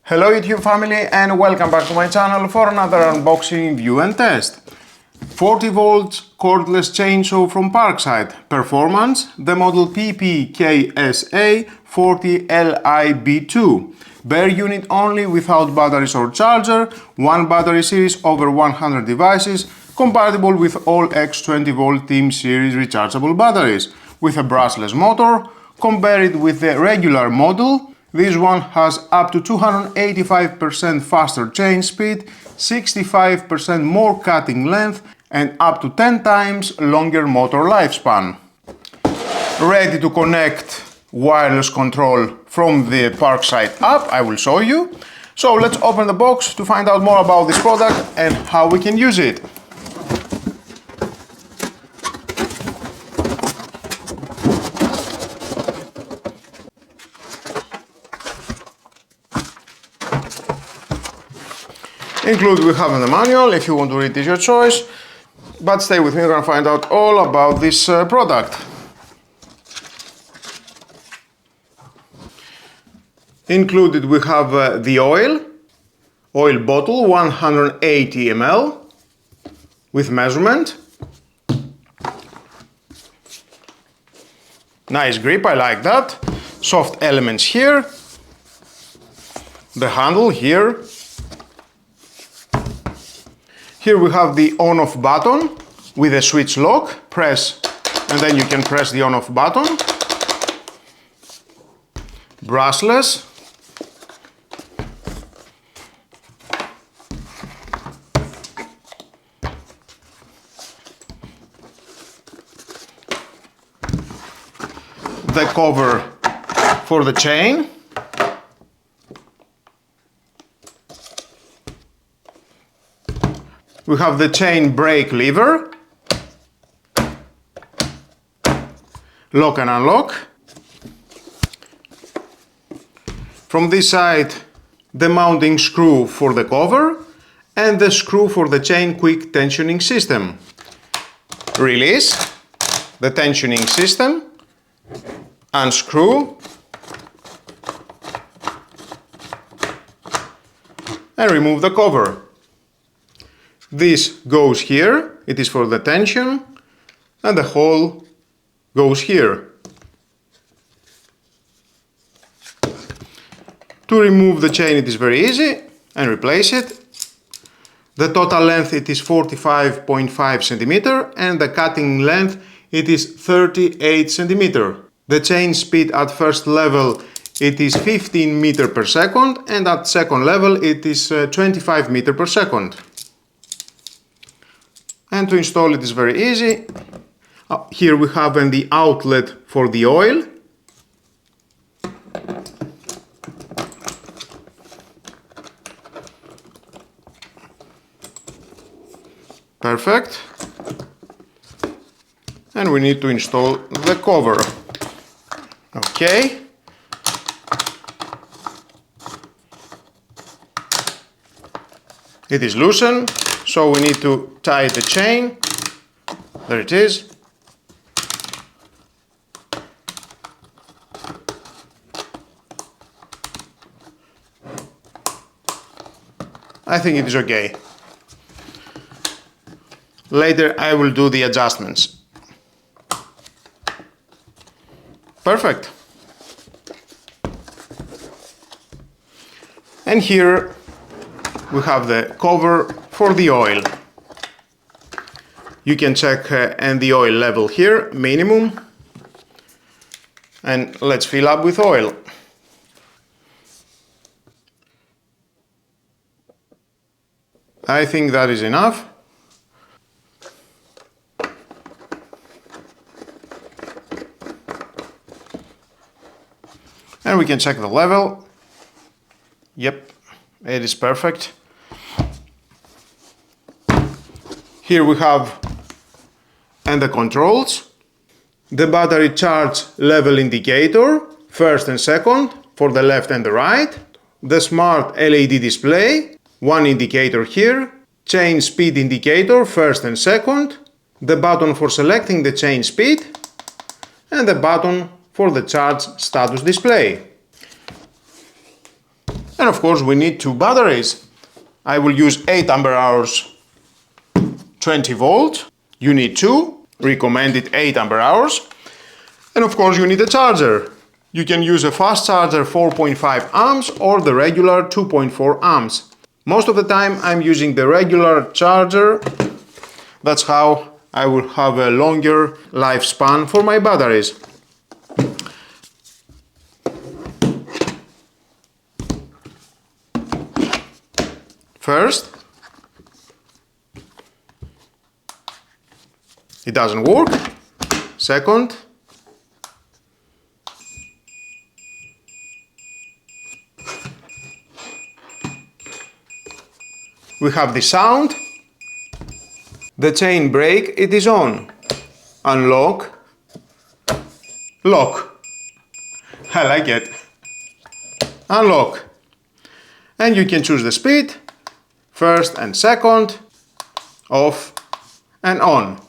Hello YouTube family and welcome back to my channel for another unboxing, review and test. 40 volts cordless chainsaw from Parkside. Performance, the model PPKSA 40LIB2. Bare unit only without batteries or charger, one battery series over 100 devices, compatible with all X20 volt Team series rechargeable batteries, with a brushless motor. Compare it with the regular model. This one has up to 285% faster chain speed, 65% more cutting length and up to 10 times longer motor lifespan. Ready to connect wireless control from the Parkside app, I will show you. So let's open the box to find out more about this product and how we can use it. Included we have the manual. If you want to read it, is your choice, but stay with me, we're gonna find out all about this product. Included we have the oil bottle, 180 ml with measurement. Nice grip, I like that. Soft elements here. The handle here. Here we have the on-off button with a switch lock. Press and then you can press the on-off button. Brushless. The cover for the chain. We have the chain brake lever, lock and unlock. From this side, the mounting screw for the cover and the screw for the chain quick tensioning system. Release the tensioning system, unscrew and remove the cover. This goes here, it is for the tension, and the hole goes here. To remove the chain it is very easy and replace it. The total length it is 45.5 centimeter and the cutting length it is 38 centimeter. The chain speed at first level it is 15 meter per second and at second level it is 25 meter per second. And to install it is very easy. Here we have the outlet for the oil. Perfect. And we need to install the cover. Okay. It is loosened. So we need to tie the chain. There it is. I think it is okay. Later I will do the adjustments. Perfect. And here we have the cover for the oil. You can check and the oil level here, minimum. And let's fill up with oil. I think that is enough. And we can check the level. Yep, it is perfect. Here we have and the controls, the battery charge level indicator, first and second for the left and the right, the smart LED display, one indicator here, chain speed indicator, first and second, the button for selecting the chain speed, and the button for the charge status display. And of course we need 2 batteries. I will use 8 ampere hours 20 volt. You need 2, recommended 8 ampere hours. And of course you need a charger. You can use a fast charger 4.5 amps or the regular 2.4 amps. Most of the time I'm using the regular charger. That's how I will have a longer lifespan for my batteries. First, it doesn't work. Second, we have the sound. The chain brake, it is on. Unlock, lock. I like it. Unlock. And you can choose the speed, first and second, off and on.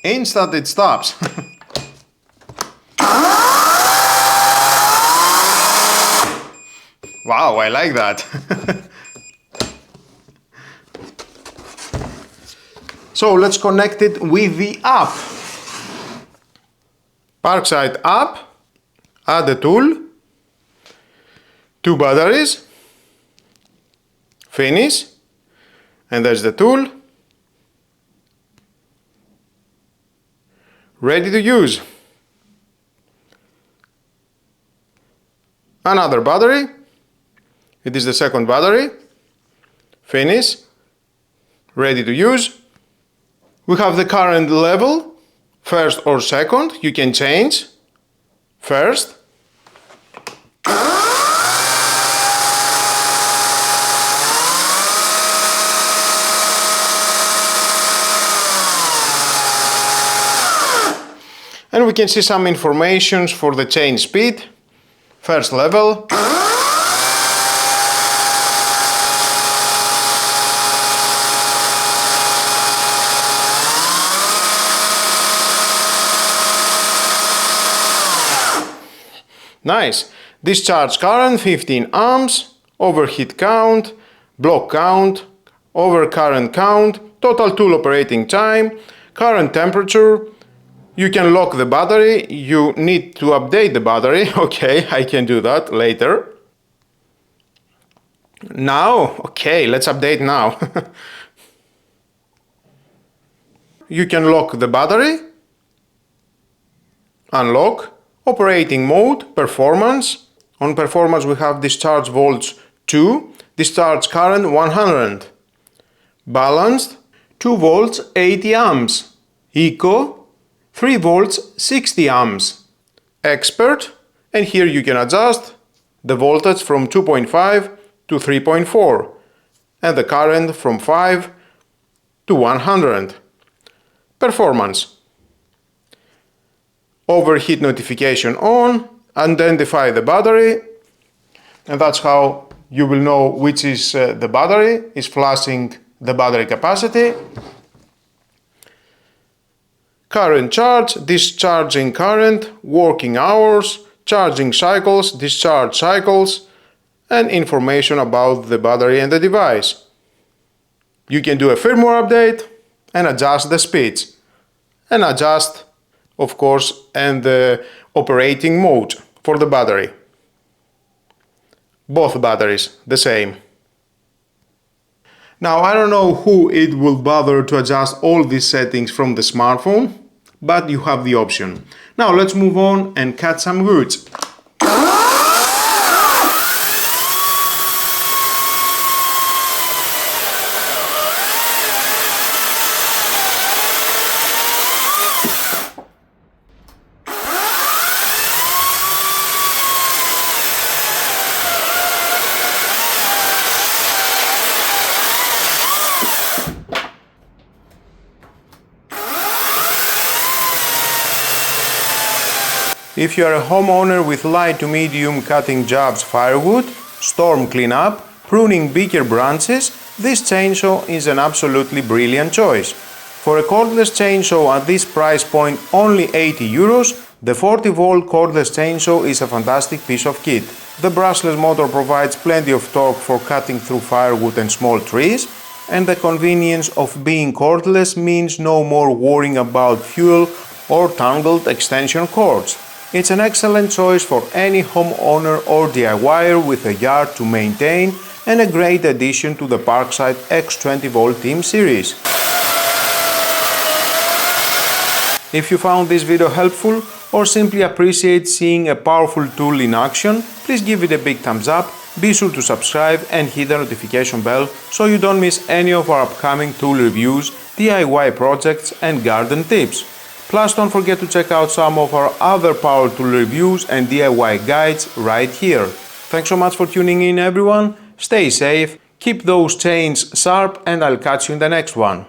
Instant it stops. Wow, I like that. So let's connect it with the app. Parkside app, add a tool, 2 batteries, finish, and there's the tool. Ready to use. Another battery. It is the second battery. Finish. Ready to use. We have the current level. First or second. You can change. First. And we can see some information for the change speed. First level. Nice. Discharge current 15 amps, overheat count, block count, overcurrent count, total tool operating time, current temperature. You can lock the battery, you need to update the battery. Okay, I can do that later. Now, okay, let's update now. You can lock the battery, unlock, operating mode, performance. On performance we have discharge volts 2, discharge current 100, balanced 2 volts 80 amps, eco 3 volts 60 amps, expert, and here you can adjust the voltage from 2.5 to 3.4 and the current from 5 to 100. Performance. Overheat notification on, identify the battery, and that's how you will know which is the battery, is flashing the battery capacity. Current charge, discharging current, working hours, charging cycles, discharge cycles, and information about the battery and the device. You can do a firmware update and adjust the speeds. And adjust, of course, and the operating mode for the battery. Both batteries, the same. Now, I don't know who it will bother to adjust all these settings from the smartphone, but you have the option. Now, let's move on and cut some wood. If you are a homeowner with light to medium cutting jobs, firewood, storm cleanup, pruning bigger branches, this chainsaw is an absolutely brilliant choice. For a cordless chainsaw at this price point, only €80, the 40-volt cordless chainsaw is a fantastic piece of kit. The brushless motor provides plenty of torque for cutting through firewood and small trees, and the convenience of being cordless means no more worrying about fuel or tangled extension cords. It's an excellent choice for any homeowner or DIYer with a yard to maintain and a great addition to the Parkside X20V Team series. If you found this video helpful or simply appreciate seeing a powerful tool in action, please give it a big thumbs up, be sure to subscribe and hit the notification bell so you don't miss any of our upcoming tool reviews, DIY projects and garden tips. Plus don't forget to check out some of our other power tool reviews and DIY guides right here. Thanks so much for tuning in everyone, stay safe, keep those chains sharp and I'll catch you in the next one.